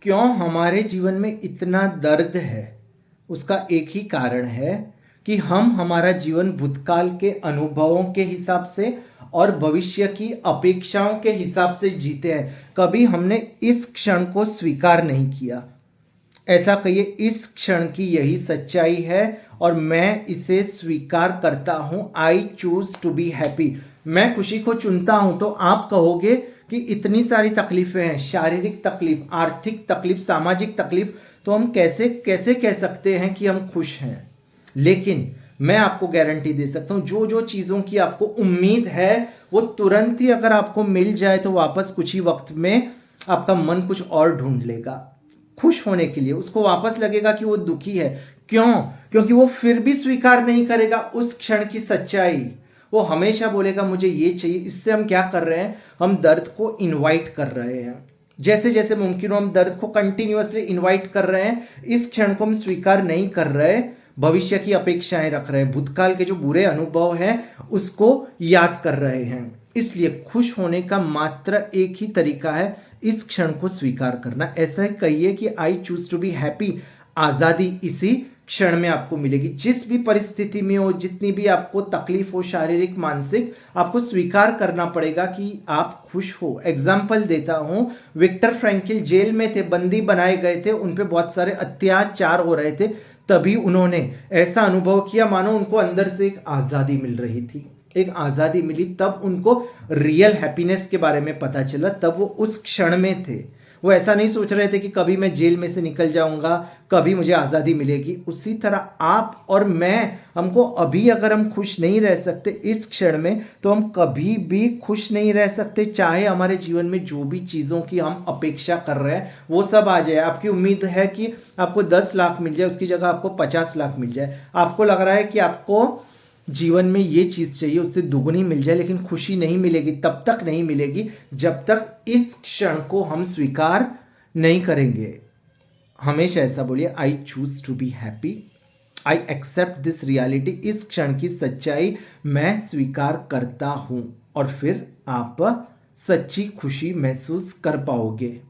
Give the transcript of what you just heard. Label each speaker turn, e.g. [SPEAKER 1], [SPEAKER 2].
[SPEAKER 1] क्यों हमारे जीवन में इतना दर्द है, उसका एक ही कारण है कि हम हमारा जीवन भूतकाल के अनुभवों के हिसाब से और भविष्य की अपेक्षाओं के हिसाब से जीते हैं। कभी हमने इस क्षण को स्वीकार नहीं किया। ऐसा कहिए, इस क्षण की यही सच्चाई है और मैं इसे स्वीकार करता हूं। I choose to be happy. मैं खुशी को चुनता हूं। तो आप कहोगे कि इतनी सारी तकलीफें हैं, शारीरिक तकलीफ, आर्थिक तकलीफ, सामाजिक तकलीफ, तो हम कैसे कैसे कह सकते हैं कि हम खुश हैं। लेकिन मैं आपको गारंटी दे सकता हूं, जो जो चीजों की आपको उम्मीद है वो तुरंत ही अगर आपको मिल जाए तो वापस कुछ ही वक्त में आपका मन कुछ और ढूंढ लेगा खुश होने के लिए। उसको वापस लगेगा कि वो दुखी है। क्यों? क्योंकि वो फिर भी स्वीकार नहीं करेगा उस क्षण की सच्चाई। वो हमेशा बोलेगा मुझे ये चाहिए। इससे हम क्या कर रहे हैं? हम दर्द को इनवाइट कर रहे हैं। जैसे जैसे मुमकिन हो हम दर्द को कंटिन्यूअसली इनवाइट कर रहे हैं। इस क्षण को हम स्वीकार नहीं कर रहे, भविष्य की अपेक्षाएं रख रहे हैं, भूतकाल के जो बुरे अनुभव हैं उसको याद कर रहे हैं। इसलिए खुश होने का मात्र एक ही तरीका है, इस क्षण को स्वीकार करना। ऐसा कहिए कि I choose to be happy. आजादी इसी क्षण में आपको मिलेगी। जिस भी परिस्थिति में हो, जितनी भी आपको तकलीफ हो, शारीरिक मानसिक, आपको स्वीकार करना पड़ेगा कि आप खुश हो। एग्जाम्पल देता हूं, विक्टर फ्रैंकल जेल में थे, बंदी बनाए गए थे, उन पे बहुत सारे अत्याचार हो रहे थे। तभी उन्होंने ऐसा अनुभव किया मानो उनको अंदर से एक आजादी मिल रही थी। एक आजादी मिली, तब उनको रियल हैप्पीनेस के बारे में पता चला। तब वो उस क्षण में थे। वो ऐसा नहीं सोच रहे थे कि कभी मैं जेल में से निकल जाऊंगा, कभी मुझे आजादी मिलेगी। उसी तरह आप और मैं, हमको अभी अगर हम खुश नहीं रह सकते इस क्षण में, तो हम कभी भी खुश नहीं रह सकते। चाहे हमारे जीवन में जो भी चीजों की हम अपेक्षा कर रहे हैं वो सब आ जाए। आपकी उम्मीद है कि आपको 10 लाख मिल जाए, उसकी जगह आपको 50 लाख मिल जाए। आपको लग रहा है कि आपको जीवन में ये चीज चाहिए, उससे दुगनी मिल जाए, लेकिन खुशी नहीं मिलेगी। तब तक नहीं मिलेगी जब तक इस क्षण को हम स्वीकार नहीं करेंगे। हमेशा ऐसा बोलिए, I choose to be happy, I accept this reality. इस क्षण की सच्चाई मैं स्वीकार करता हूं, और फिर आप सच्ची खुशी महसूस कर पाओगे।